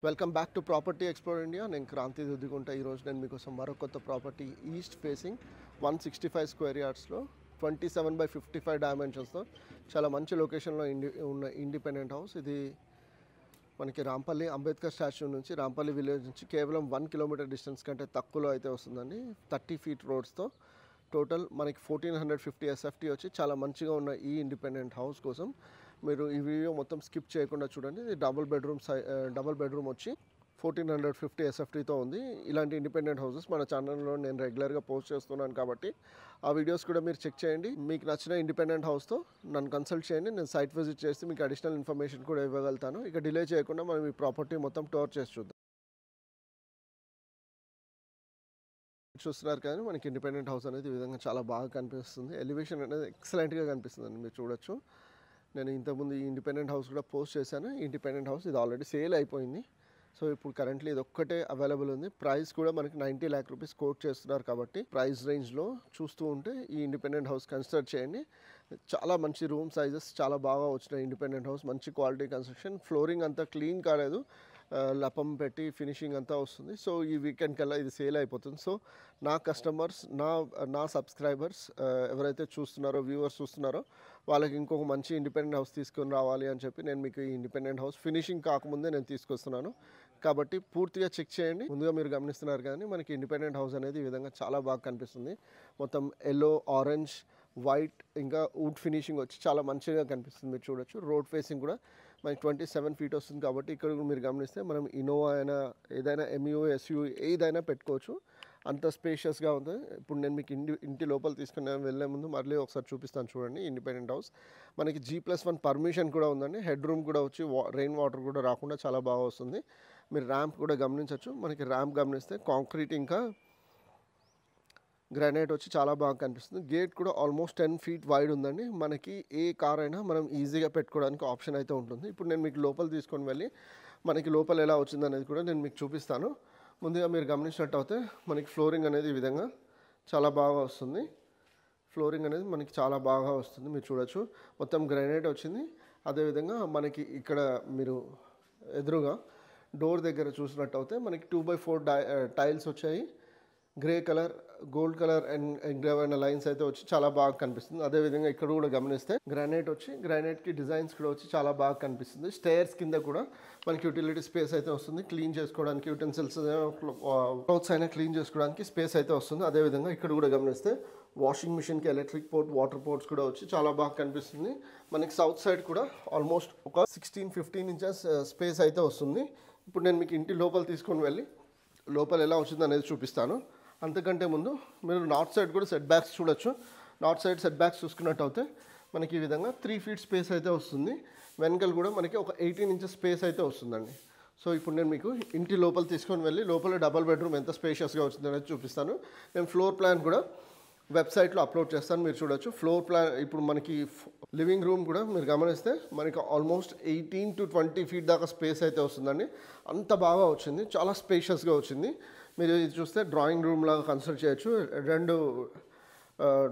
Welcome back to property explore India. నేను క్రాంతి దుద్దిగుంట. ఈరోజు నేను మీకోసం మరో కొత్త ప్రాపర్టీ ఈస్ట్ ఫేసింగ్ 165 స్క్వేర్ యార్డ్స్లో 27/55 డైమెన్షన్స్తో చాలా మంచి లొకేషన్లో ఉన్న ఇండిపెండెంట్ హౌస్. ఇది మనకి రాంపల్లి అంబేద్కర్ స్టాచ్యూ నుంచి రాంపల్లి విలేజ్ నుంచి కేవలం 1 కిలోమీటర్ డిస్టెన్స్ కంటే తక్కువలో అయితే వస్తుందండి. 30 ఫీట్ రోడ్స్తో టోటల్ మనకి 1450 ఎస్ఎఫ్టీ వచ్చి చాలా మంచిగా ఉన్న ఈ ఇండిపెండెంట్ హౌస్ కోసం మీరు ఈ వీడియో మొత్తం స్కిప్ చేయకుండా చూడండి. ఇది డబుల్ బెడ్రూమ్ వచ్చి 1450 ఎస్ఎఫ్టీతో ఉంది. ఇలాంటి ఇండిపెండెంట్ హౌసెస్ మన ఛానల్లో నేను రెగ్యులర్గా పోస్ట్ చేస్తున్నాను కాబట్టి ఆ వీడియోస్ కూడా మీరు చెక్ చేయండి. మీకు నచ్చిన ఇండిపెండెంట్ హౌస్తో నన్ను కన్సల్ట్ చేయండి. నేను సైట్ విజిట్ చేసి మీకు అడిషనల్ ఇన్ఫర్మేషన్ కూడా ఇవ్వగలుగుతాను. ఇక డిలే చేయకుండా మనం ఈ ప్రాపర్టీ మొత్తం టూర్ చేసి చూద్దాం. చూస్తున్నారు కానీ మనకి ఇండిపెండెంట్ హౌస్ అనేది ఈ విధంగా చాలా బాగా కనిపిస్తుంది. ఎలివేషన్ అనేది ఎక్సలెంట్గా కనిపిస్తుందండి. మీరు చూడొచ్చు. నేను ఇంతకుముందు ఈ ఇండిపెండెంట్ హౌస్ కూడా పోస్ట్ చేశాను. ఈ ఇండిపెండెంట్ హౌస్ ఇది ఆల్రెడీ సేల్ అయిపోయింది. సో ఇప్పుడు కరెంట్లీ ఇది ఒక్కటే అవైలబుల్ ఉంది. ప్రైస్ కూడా మనకి 90 lakh రూపీస్ కోట్ చేస్తున్నారు కాబట్టి ప్రైస్ రేంజ్లో చూస్తూ ఉంటే ఈ ఇండిపెండెంట్ హౌస్ కన్సిడర్ చేయండి. చాలా మంచి రూమ్ సైజెస్ చాలా బాగా వచ్చిన ఇండిపెండెంట్ హౌస్, మంచి క్వాలిటీ కన్స్ట్రక్షన్. ఫ్లోరింగ్ అంతా క్లీన్ కాలేదు, లపం పెట్టి ఫినిషింగ్ అంతా వస్తుంది. సో ఈ వీకెండ్ కల్లా ఇది సేల్ అయిపోతుంది. సో నా కస్టమర్స్, నా సబ్స్క్రైబర్స్ ఎవరైతే చూస్తున్నారో, వ్యూవర్స్ చూస్తున్నారో వాళ్ళకి ఇంకొక మంచి ఇండిపెండెంట్ హౌస్ తీసుకొని రావాలి అని చెప్పి నేను మీకు ఈ ఇండిపెండెంట్ హౌస్ ఫినిషింగ్ కాకముందే నేను తీసుకొస్తున్నాను. కాబట్టి పూర్తిగా చెక్ చేయండి. ముందుగా మీరు గమనిస్తున్నారు కానీ మనకి ఇండిపెండెంట్ హౌస్ అనేది ఈ విధంగా చాలా బాగా కనిపిస్తుంది. మొత్తం ఎల్లో, ఆరెంజ్, వైట్ ఇంకా వుడ్ ఫినిషింగ్ వచ్చి చాలా మంచిగా కనిపిస్తుంది. మీరు చూడొచ్చు. రోడ్ ఫేసింగ్ కూడా మనకి 27 ఫీట్ వస్తుంది కాబట్టి ఇక్కడ మీరు గమనిస్తే మనం ఇన్నోవా అయినా ఏదైనా MU, SU ఏదైనా పెట్టుకోవచ్చు. అంత స్పేషియస్గా ఉంది. ఇప్పుడు నేను మీకు ఇంటి లోపల తీసుకుని వెళ్ళే ముందు మళ్ళీ ఒకసారి చూపిస్తాను చూడండి. ఇండిపెండెంట్ హౌస్ మనకి G+1 పర్మిషన్ కూడా ఉందండి. హెడ్ రూమ్ కూడా వచ్చి రెయిన్ వాటర్ కూడా రాకుండా చాలా బాగా వస్తుంది. మీరు ర్యాంప్ కూడా గమనించవచ్చు. మనకి ర్యాంప్ గమనిస్తే కాంక్రీట్ ఇంకా గ్రానైట్ వచ్చి చాలా బాగా కనిపిస్తుంది. గేట్ కూడా ఆల్మోస్ట్ 10 ఫీట్ వైడ్ ఉందండి. మనకి ఏ కార్ అయినా మనం ఈజీగా పెట్టుకోవడానికి ఆప్షన్ అయితే ఉంటుంది. ఇప్పుడు నేను మీకు లోపల తీసుకొని వెళ్ళి మనకి లోపల ఎలా వచ్చింది అనేది కూడా నేను మీకు చూపిస్తాను. ముందుగా మీరు గమనించినట్టయితే మనకి ఫ్లోరింగ్ అనేది ఈ విధంగా చాలా బాగా వస్తుంది. ఫ్లోరింగ్ అనేది మనకి చాలా బాగా వస్తుంది. మీరు చూడొచ్చు. మొత్తం గ్రానైట్ వచ్చింది. అదేవిధంగా మనకి ఇక్కడ మీరు ఎదురుగా డోర్ దగ్గర చూసినట్టయితే మనకి 2x4 టైల్స్ వచ్చాయి. Grey colour, gold colour and engrave అయిన లైన్స్ అయితే వచ్చి చాలా బాగా కనిపిస్తుంది. అదేవిధంగా ఇక్కడ కూడా గమనిస్తే గ్రానైట్ వచ్చి గ్రానైట్కి డిజైన్స్ కూడా వచ్చి చాలా బాగా కనిపిస్తుంది. స్టేర్స్ కింద కూడా మనకి యూటిలిటీ స్పేస్ అయితే వస్తుంది. క్లీన్ చేసుకోవడానికి యూటెన్సిల్స్, క్లోత్స్ అయినా క్లీన్ చేసుకోవడానికి స్పేస్ అయితే వస్తుంది. అదేవిధంగా ఇక్కడ కూడా గమనిస్తే వాషింగ్ మిషన్కి ఎలక్ట్రిక్ పోర్ట్, వాటర్ పోర్ట్స్ కూడా వచ్చి చాలా బాగా కనిపిస్తుంది. మనకి సౌత్ సైడ్ కూడా ఆల్మోస్ట్ ఒక 16-15 ఇంచెస్ స్పేస్ అయితే వస్తుంది. ఇప్పుడు నేను మీకు ఇంటి లోపల తీసుకొని వెళ్ళి లోపల ఎలా వచ్చింది అనేది చూపిస్తాను. అంతకంటే ముందు మీరు నార్త్ సైడ్ కూడా సెట్ బ్యాక్స్ చూడొచ్చు. నార్త్ సైడ్ సెట్ బ్యాక్స్ చూసుకున్నట్టయితే మనకి ఈ విధంగా 3 ఫీట్ స్పేస్ అయితే వస్తుంది. వెనకలు కూడా మనకి ఒక 18 ఇంచెస్ స్పేస్ అయితే వస్తుందండి. సో ఇప్పుడు నేను మీకు ఇంటి లోపల తీసుకొని వెళ్ళి లోపల డబల్ బెడ్రూమ్ ఎంత స్పేషియస్గా వచ్చింది అనేది చూపిస్తాను. నేను ఫ్లోర్ ప్లాన్ కూడా వెబ్సైట్లో అప్లోడ్ చేస్తాను. మీరు చూడొచ్చు. ఫ్లోర్ ప్లాన్ ఇప్పుడు మనకి లివింగ్ రూమ్ కూడా మీరు గమనిస్తే మనకి ఆల్మోస్ట్ 18 to 20 ఫీట్ దాకా స్పేస్ అయితే వస్తుందండి. అంత బాగా వచ్చింది, చాలా స్పేషియస్గా వచ్చింది. మీరు ఇది చూస్తే డ్రాయింగ్ రూమ్ లాగా కన్సిడర్ చేయొచ్చు. 2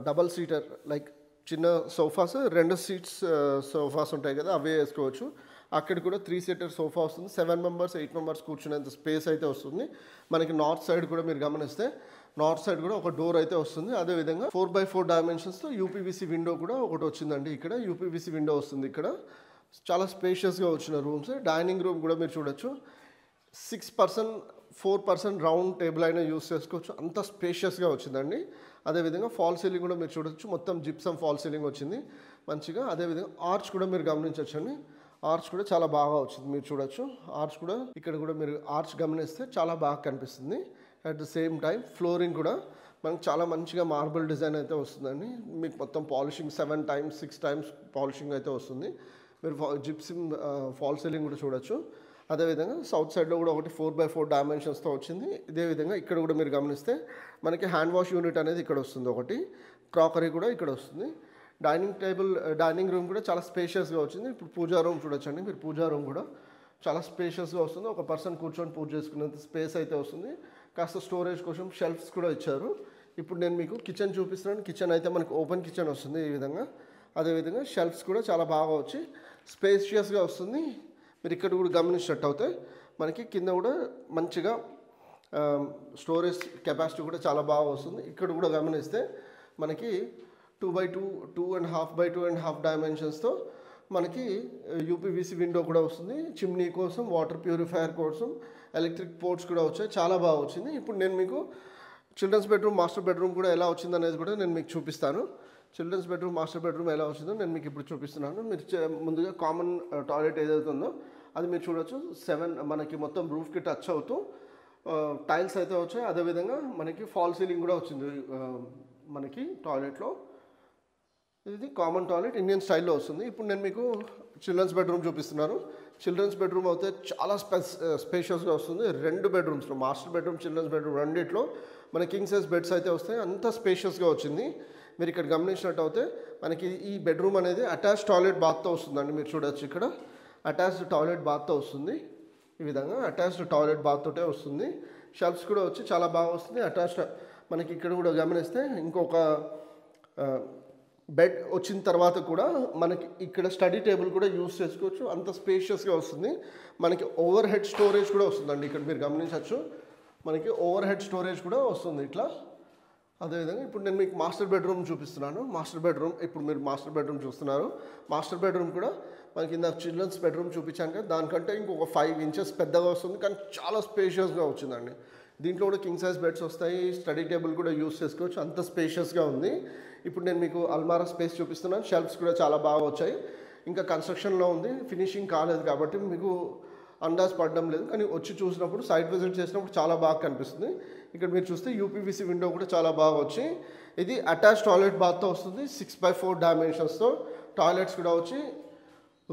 డబల్ సీటర్ లైక్ చిన్న సోఫాస్, 2 సీట్స్ సోఫాస్ ఉంటాయి కదా, అవే వేసుకోవచ్చు. అక్కడ కూడా 3 సీటర్ సోఫా వస్తుంది. 7 members, 8 members కూర్చునేంత స్పేస్ అయితే వస్తుంది. మనకి నార్త్ సైడ్ కూడా మీరు గమనిస్తే నార్త్ సైడ్ కూడా ఒక డోర్ అయితే వస్తుంది. అదేవిధంగా 4x4 డైమెన్షన్స్తో UPVC విండో కూడా ఒకటి వచ్చిందండి. ఇక్కడ UPVC విండో వస్తుంది. ఇక్కడ చాలా స్పేషియస్గా వచ్చిన రూమ్స్. డైనింగ్ రూమ్ కూడా మీరు చూడొచ్చు. 6% 4% రౌండ్ టేబుల్ అయినా యూస్ చేసుకోవచ్చు. అంత స్పేషియస్గా వచ్చిందండి. అదేవిధంగా ఫాల్ సీలింగ్ కూడా మీరు చూడొచ్చు. మొత్తం జిప్సమ్ ఫాల్ సీలింగ్ వచ్చింది మంచిగా. అదేవిధంగా ఆర్చ్ కూడా మీరు గమనించవచ్చండి. ఆర్చ్ కూడా చాలా బాగా వచ్చింది. మీరు చూడొచ్చు. ఆర్చ్ కూడా ఇక్కడ కూడా మీరు ఆర్చ్ గమనిస్తే చాలా బాగా కనిపిస్తుంది. At the same time flooring కూడా మనకు చాలా మంచిగా మార్బుల్ డిజైన్ అయితే వస్తుందండి. మీకు మొత్తం పాలిషింగ్ 7 times 6 times పాలిషింగ్ అయితే వస్తుంది. మీరు జిప్సిమ్ ఫాల్ సీలింగ్ కూడా చూడొచ్చు. అదేవిధంగా సౌత్ సైడ్లో కూడా ఒకటి 4x4 డైమెన్షన్స్తో వచ్చింది. ఇదే విధంగా ఇక్కడ కూడా మీరు గమనిస్తే మనకి హ్యాండ్ వాష్ యూనిట్ అనేది ఇక్కడ వస్తుంది. ఒకటి క్రాకరీ కూడా ఇక్కడ వస్తుంది. డైనింగ్ రూమ్ కూడా చాలా స్పేషియస్గా వచ్చింది. ఇప్పుడు పూజా రూమ్ చూడొచ్చండి. మీరు పూజా రూమ్ కూడా చాలా స్పేషియస్గా వస్తుంది. ఒక పర్సన్ కూర్చొని పూజ చేసుకునేంత స్పేస్ అయితే వస్తుంది. కాస్త స్టోరేజ్ కోసం షెల్ఫ్స్ కూడా ఇచ్చారు. ఇప్పుడు నేను మీకు కిచెన్ చూపిస్తున్నాను. కిచెన్ అయితే మనకు ఓపెన్ కిచెన్ వస్తుంది ఈ విధంగా. అదేవిధంగా షెల్ఫ్స్ కూడా చాలా బాగా వచ్చి స్పేషియస్గా వస్తుంది. మీరు ఇక్కడ కూడా గమనించినట్టయితే మనకి కింద కూడా మంచిగా స్టోరేజ్ కెపాసిటీ కూడా చాలా బాగా వస్తుంది. ఇక్కడ కూడా గమనిస్తే మనకి 2x2 2.5x2.5 డైమెన్షన్స్తో మనకి యూపీవీసీ విండో కూడా వస్తుంది. చిమ్నీ కోసం, వాటర్ ప్యూరిఫైయర్ కోసం, ఎలక్ట్రిక్ పోర్ట్స్ కూడా వచ్చాయి. చాలా బాగా వచ్చింది. ఇప్పుడు నేను మీకు చిల్డ్రన్స్ బెడ్రూమ్, మాస్టర్ బెడ్రూమ్ కూడా ఎలా వచ్చింది అనేది కూడా నేను మీకు చూపిస్తాను. చిల్డ్రన్స్ బెడ్రూమ్, మాస్టర్ బెడ్రూమ్ ఎలా వచ్చిందో నేను మీకు ఇప్పుడు చూపిస్తున్నాను. మీరు ముందుగా కామన్ టాయిలెట్ ఏదైతే ఉందో అది మీరు చూడొచ్చు. 7 మనకి మొత్తం రూఫ్కి టచ్ అవుతూ టైల్స్ అయితే వచ్చాయి. అదేవిధంగా మనకి ఫాల్ సీలింగ్ కూడా వచ్చింది మనకి టాయిలెట్లో. ఇది కామన్ టాయిలెట్ ఇండియన్ స్టైల్లో వస్తుంది. ఇప్పుడు నేను మీకు చిల్డ్రన్స్ బెడ్రూమ్ చూపిస్తున్నాను. చిల్డ్రన్స్ బెడ్రూమ్ అయితే చాలా స్పేషియస్గా వస్తుంది. 2 బెడ్రూమ్స్లో, మాస్టర్ బెడ్రూమ్, చిల్డ్రన్స్ బెడ్రూమ్ రెండిట్లో మన కింగ్ సైజ్ బెడ్స్ అయితే వస్తాయి. అంత స్పేషియస్గా వచ్చింది. మీరు ఇక్కడ గమనించినట్టు అయితే మనకి ఈ బెడ్రూమ్ అనేది అటాచ్ టాయిలెట్ బాత్తో వస్తుందండి. మీరు చూడొచ్చు ఇక్కడ అటాచ్డ్ టాయిలెట్ బాత్తో వస్తుంది. ఈ విధంగా అటాచ్డ్ టాయిలెట్ బాత్తోటే వస్తుంది. షెల్ఫ్స్ కూడా వచ్చి చాలా బాగా వస్తుంది. అటాచ్డ్ మనకి ఇక్కడ కూడా గమనిస్తే ఇంకొక బెడ్ వచ్చిన తర్వాత కూడా మనకి ఇక్కడ స్టడీ టేబుల్ కూడా యూస్ చేసుకోవచ్చు. అంత స్పేషియస్గా వస్తుంది. మనకి ఓవర్ హెడ్ స్టోరేజ్ కూడా వస్తుందండి. ఇక్కడ మీరు గమనించవచ్చు మనకి ఓవర్ హెడ్ స్టోరేజ్ కూడా వస్తుంది ఇట్లా. అదేవిధంగా ఇప్పుడు నేను మీకు మాస్టర్ బెడ్రూమ్ చూపిస్తున్నాను. మాస్టర్ బెడ్రూమ్, ఇప్పుడు మీరు మాస్టర్ బెడ్రూమ్ చూస్తున్నారు. మాస్టర్ బెడ్రూమ్ కూడా మనకి ఇందాక చిల్డ్రన్స్ బెడ్రూమ్ చూపించాను కదా, దానికంటే ఇంకొక 5 ఇంచెస్ పెద్దగా వస్తుంది. కానీ చాలా స్పేషియస్గా వచ్చిందండి. దీంట్లో కూడా కింగ్ సైజ్ బెడ్స్ వస్తాయి. స్టడీ టేబుల్ కూడా యూస్ చేసుకోవచ్చు. అంత స్పేషియస్గా ఉంది. ఇప్పుడు నేను మీకు అల్మారా స్పేస్ చూపిస్తున్నాను. షెల్ఫ్స్ కూడా చాలా బాగా వచ్చాయి. ఇంకా కన్స్ట్రక్షన్లో ఉంది, ఫినిషింగ్ కాలేదు కాబట్టి మీకు అందాజ్ పడడం లేదు. కానీ వచ్చి చూసినప్పుడు, సైట్ విజిట్ చేసినప్పుడు చాలా బాగా కనిపిస్తుంది. ఇక్కడ మీరు చూస్తే యూపీవీసీ విండో కూడా చాలా బాగా వచ్చి ఇది అటాచ్ టాయిలెట్ బాత్తో వస్తుంది. 6x4 డైమెన్షన్స్తో టాయిలెట్స్ కూడా వచ్చి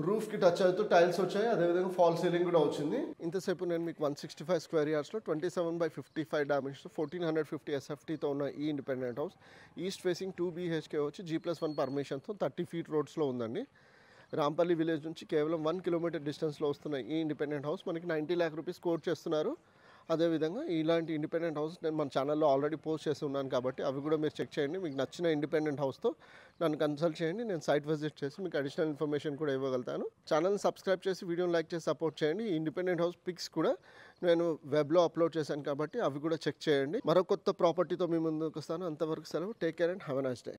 రూఫ్కి టచ్ అవుతూ టైల్స్ వచ్చాయి. అదేవిధంగా ఫాల్ సీలింగ్ కూడా వచ్చింది. ఇంతసేపు నేను మీకు 165 స్క్వేర్ యార్డ్స్లో 27x55 డైమెన్షన్స్ 1450 SFTతో ఉన్న ఈ independent house east facing 2 BHK వచ్చి G+1 పర్మిషన్తో 30 ఫీట్ రోడ్స్లో ఉందండి. రాంపల్లి విలేజ్ నుంచి కేవలం 1 కిలోమీటర్ డిస్టెన్స్లో వస్తున్న ఈ ఇండిపెండెంట్ హౌస్ మనకి 90 lakh రూపీస్ కోట్ చేస్తున్నారు. అదేవిధంగా ఇలాంటి ఇండిపెండెంట్ హౌస్ నేను మన ఛానల్లో ఆల్రెడీ పోస్ట్ చేసి ఉన్నాను కాబట్టి అవి కూడా మీరు చెక్ చేయండి. మీకు నచ్చిన ఇండిపెండెంట్ హౌస్తో నన్ను కన్సల్ట్ చేయండి. నేను సైట్ విజిట్ చేసి మీకు అడిషనల్ ఇన్ఫర్మేషన్ కూడా ఇవ్వగలుగుతాను. ఛానల్ని సబ్స్క్రైబ్ చేసి వీడియోని లైక్ చేసి సపోర్ట్ చేయండి. ఈ ఇండిపెండెంట్ హౌస్ పిక్స్ కూడా నేను వెబ్లో అప్లోడ్ చేశాను కాబట్టి అవి కూడా చెక్ చేయండి. మరో కొత్త ప్రాపర్టీతో మీ ముందుకు వస్తాను. అంతవరకు సెలవు. Take care and have a nice day.